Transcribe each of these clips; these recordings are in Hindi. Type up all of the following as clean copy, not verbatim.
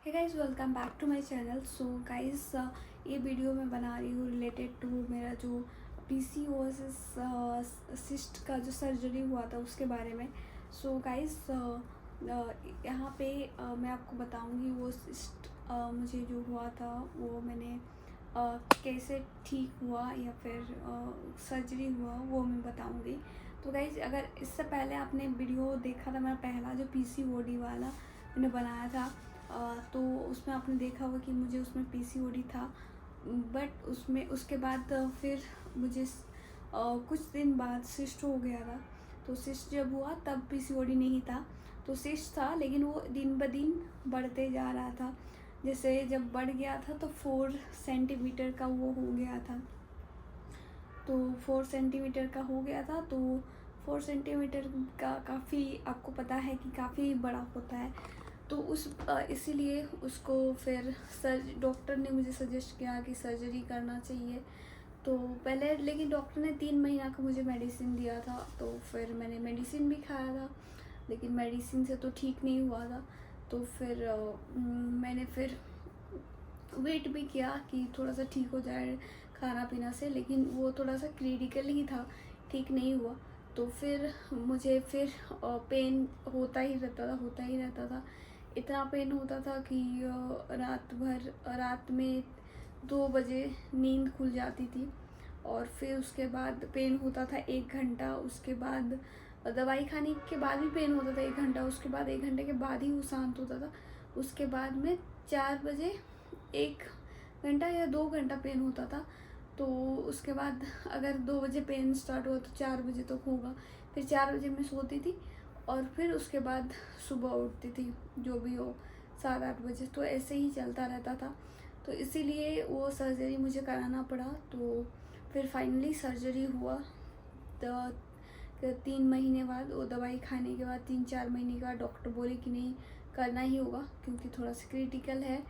Hey guys, welcome back to my channel. So guys, ये वीडियो मैं बना रही हूँ रिलेटेड टू मेरा जो पीसीओएस सिस्ट का जो सर्जरी हुआ था उसके बारे में। सो गाइस, यहाँ पे मैं आपको बताऊँगी वो सिस्ट मुझे जो हुआ था वो मैंने कैसे ठीक हुआ या फिर सर्जरी हुआ वो मैं बताऊँगी। तो गाइस, अगर इससे पहले आपने वीडियो देखा था मेरा पहला जो पीसीओडी वाला मैंने बनाया था, तो उसमें आपने देखा होगा कि मुझे उसमें पीसीओडी था। बट उसमें उसके बाद फिर मुझे कुछ दिन बाद सिस्ट हो गया था। तो सिस्ट जब हुआ तब पीसीओडी नहीं था, तो सिस्ट था लेकिन वो दिन ब दिन बढ़ते जा रहा था। जैसे जब बढ़ गया था तो 4 सेंटीमीटर का वो हो गया था। तो 4 सेंटीमीटर का हो गया था। तो 4 सेंटीमीटर का काफ़ी आपको पता है कि काफ़ी बड़ा होता है। तो इसीलिए उसको फिर डॉक्टर ने मुझे सजेस्ट किया कि सर्जरी करना चाहिए। तो पहले लेकिन डॉक्टर ने 3 महीना का मुझे मेडिसिन दिया था, तो फिर मैंने मेडिसिन भी खाया था लेकिन मेडिसिन से तो ठीक नहीं हुआ था। तो फिर मैंने फिर वेट भी किया कि थोड़ा सा ठीक हो जाए खाना पीना से, लेकिन वो थोड़ा सा क्रिटिकल ही था, ठीक नहीं हुआ। तो फिर मुझे फिर पेन होता ही रहता था। इतना पेन होता था कि रात में 2 बजे नींद खुल जाती थी। और फिर उसके बाद पेन होता था 1 घंटा। उसके बाद दवाई खाने के बाद भी पेन होता था 1 घंटा। उसके बाद 1 घंटे के बाद ही वो शांत होता था। उसके बाद में 4 बजे 1 घंटा या 2 घंटा पेन होता था। तो उसके बाद अगर 2 बजे पेन स्टार्ट हुआ तो 4 बजे तक होगा। फिर 4 बजे मैं सोती थी और फिर उसके बाद सुबह उठती थी, जो भी हो 7-8 बजे। तो ऐसे ही चलता रहता था। तो इसीलिए वो सर्जरी मुझे कराना पड़ा। तो फिर फाइनली सर्जरी हुआ। तो 3 महीने बाद वो दवाई खाने के बाद 3-4 महीने के बाद डॉक्टर बोले कि नहीं, करना ही होगा क्योंकि थोड़ा सा क्रिटिकल है।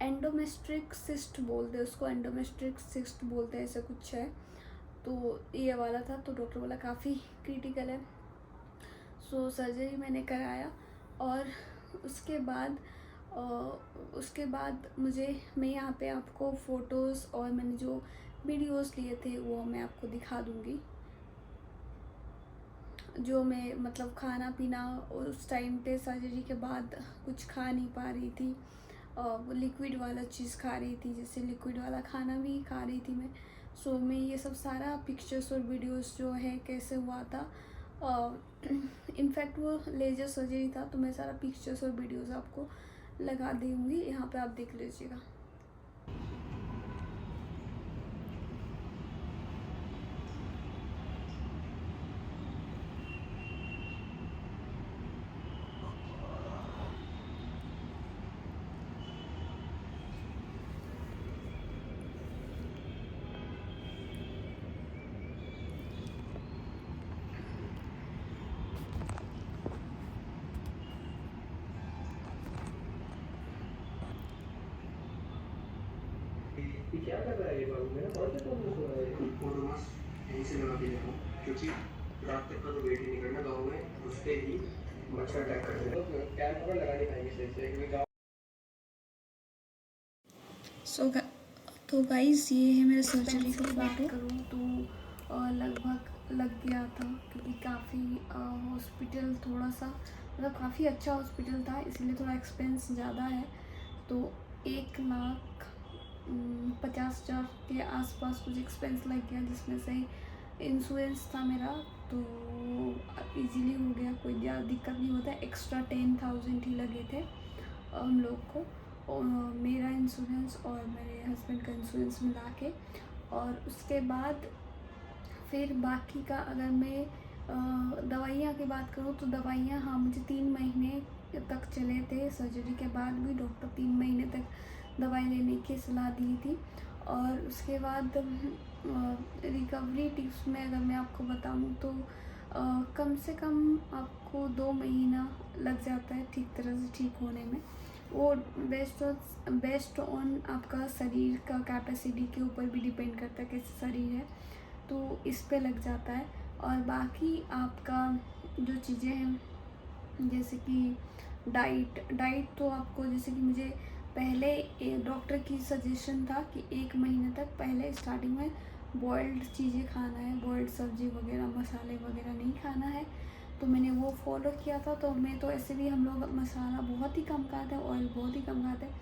एंडोमेट्रिक सिस्ट बोलते हैं उसको, एंडोमेट्रिक सिस्ट बोलते हैं, ऐसा कुछ है। तो ये वाला था, तो डॉक्टर बोला काफ़ी क्रिटिकल है। सो सर्जरी मैंने कराया। और उसके बाद मैं यहाँ पे आपको फ़ोटोज़ और मैंने जो वीडियोस लिए थे वो मैं आपको दिखा दूँगी। जो मैं मतलब खाना पीना उस टाइम पे सर्जरी के बाद कुछ खा नहीं पा रही थी, वो लिक्विड वाला चीज़ खा रही थी, जैसे लिक्विड वाला खाना भी खा रही थी मैं। सो मैं ये सब सारा पिक्चर्स और वीडियोस जो है कैसे हुआ था, इनफैक्ट वो लेजर सर्जरी था, तो मैं सारा पिक्चर्स और वीडियोस आपको लगा दूँगी, यहाँ पे आप देख लीजिएगा। ये क्या कर रहा है ये बाबू? मेरा कौन से फोन में सो रहा है ये? ओडोमॉस यहीं से लगा के देखो, क्योंकि रात तक का तो वेट ही नहीं करना। गाँव में घुसते ही मच्छर अटैक कर देगा। तो कैंप पर लगा नहीं पाएंगे सही से, क्योंकि गाँव तो गाइस, ये है मेरे सर्जरी की बात करूँ तो लगभग लग गया था, क्योंकि काफ़ी हॉस्पिटल थोड़ा सा मतलब काफ़ी अच्छा हॉस्पिटल था, इसलिए थोड़ा एक्सपेंस ज़्यादा है। तो 1,50,000 के आसपास कुछ एक्सपेंस लग गया, जिसमें से इंश्योरेंस था मेरा, तो इजीली हो गया, कोई ज़्यादा दिक्कत नहीं होता। एक्स्ट्रा 10,000 ही लगे थे हम लोग को, और मेरा इंश्योरेंस और मेरे हस्बैंड का इंश्योरेंस मिला के। और उसके बाद फिर बाकी का अगर मैं दवाइयाँ की बात करूँ तो दवाइयाँ, हाँ, मुझे 3 महीने तक चले थे। सर्जरी के बाद भी डॉक्टर 3 महीने तक दवाई लेने की सलाह दी थी। और उसके बाद रिकवरी टिप्स में अगर मैं आपको बताऊँ तो कम से कम आपको 2 महीना लग जाता है ठीक तरह से ठीक होने में। वो बेस्ट ऑन आपका शरीर का कैपेसिटी के ऊपर भी डिपेंड करता है कैसे शरीर है, तो इस पे लग जाता है। और बाकी आपका जो चीज़ें हैं, जैसे कि डाइट तो आपको, जैसे कि मुझे पहले डॉक्टर की सजेशन था कि 1 महीने तक पहले स्टार्टिंग में बॉइल्ड चीज़ें खाना है, बॉइल्ड सब्ज़ी वगैरह मसाले वगैरह नहीं खाना है। तो मैंने वो फॉलो किया था। तो मैं तो ऐसे भी हम लोग मसाला बहुत ही कम खाते हैं, ऑयल बहुत ही कम खाते हैं,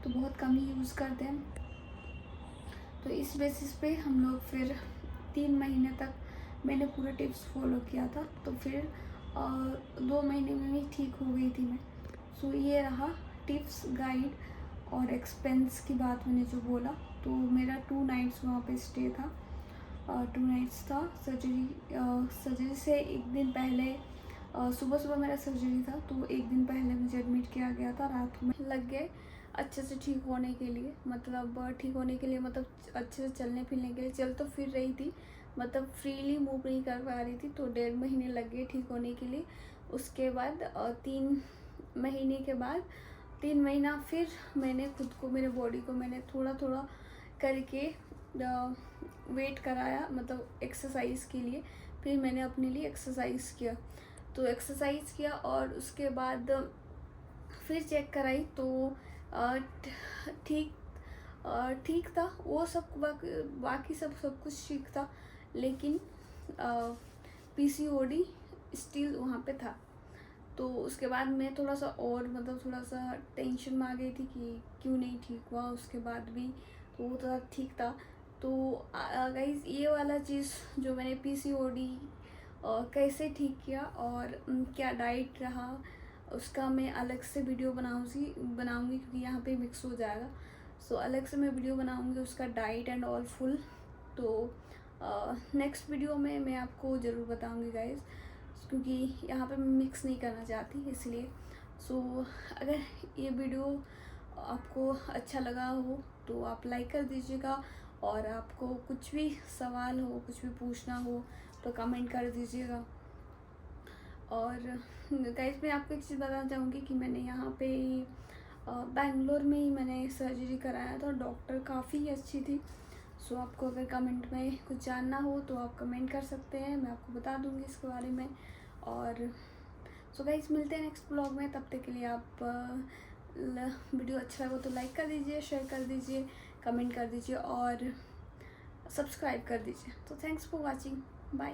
तो बहुत कम ही यूज़ करते हैं। तो इस बेसिस पे हम लोग फिर 3 महीने तक मैंने पूरे टिप्स फॉलो किया था। तो फिर 2 महीने में ही ठीक हो गई थी मैं। सो ये रहा टिप्स गाइड। और एक्सपेंस की बात मैंने जो बोला, तो मेरा 2 नाइट्स वहाँ पे स्टे था। 2 नाइट्स था। सर्जरी से एक दिन पहले सुबह सुबह मेरा सर्जरी था, तो एक दिन पहले मुझे एडमिट किया गया था। रात में लग गए अच्छे से ठीक होने के लिए, मतलब ठीक होने के लिए, मतलब अच्छे से चलने फिरने के लिए। चल तो फिर रही थी, मतलब फ्रीली मूव नहीं कर पा रही थी। तो 1.5 महीने लग गए ठीक होने के लिए। उसके बाद 3 महीने के बाद 3 महीना फिर मैंने खुद को, मेरे बॉडी को मैंने थोड़ा थोड़ा करके वेट कराया, मतलब एक्सरसाइज के लिए। फिर मैंने अपने लिए एक्सरसाइज किया, तो एक्सरसाइज किया और उसके बाद फिर चेक कराई तो ठीक था वो सब। बाकी सब कुछ ठीक था, लेकिन पीसीओडी स्टिल वहाँ पे था। तो उसके बाद मैं थोड़ा सा और, मतलब थोड़ा सा टेंशन में आ गई थी कि क्यों नहीं ठीक हुआ उसके बाद भी। तो वो थोड़ा ठीक था। तो गाइस, ये वाला चीज़ जो मैंने पीसीओडी कैसे ठीक किया और क्या डाइट रहा, उसका मैं अलग से वीडियो बनाऊंगी क्योंकि यहाँ पे मिक्स हो जाएगा। सो अलग से मैं वीडियो बनाऊंगी उसका डाइट एंड ऑल फुल। तो नेक्स्ट वीडियो में मैं आपको ज़रूर बताऊंगी गाइस, क्योंकि यहाँ पे मैं मिक्स नहीं करना चाहती इसलिए। सो अगर ये वीडियो आपको अच्छा लगा हो तो आप लाइक कर दीजिएगा, और आपको कुछ भी सवाल हो, कुछ भी पूछना हो तो कमेंट कर दीजिएगा। और गाइस, मैं आपको एक चीज़ बताना चाहूँगी कि मैंने यहाँ पे बैंगलोर में ही मैंने सर्जरी कराया था। डॉक्टर काफ़ी अच्छी थी। सो आपको अगर कमेंट में कुछ जानना हो तो आप कमेंट कर सकते हैं, मैं आपको बता दूँगी इसके बारे में। और सो गाइस, मिलते हैं नेक्स्ट ब्लॉग में। तब तक के लिए आप वीडियो अच्छा लगा तो लाइक कर दीजिए, शेयर कर दीजिए, कमेंट कर दीजिए और सब्सक्राइब कर दीजिए। तो थैंक्स फॉर वॉचिंग, बाय।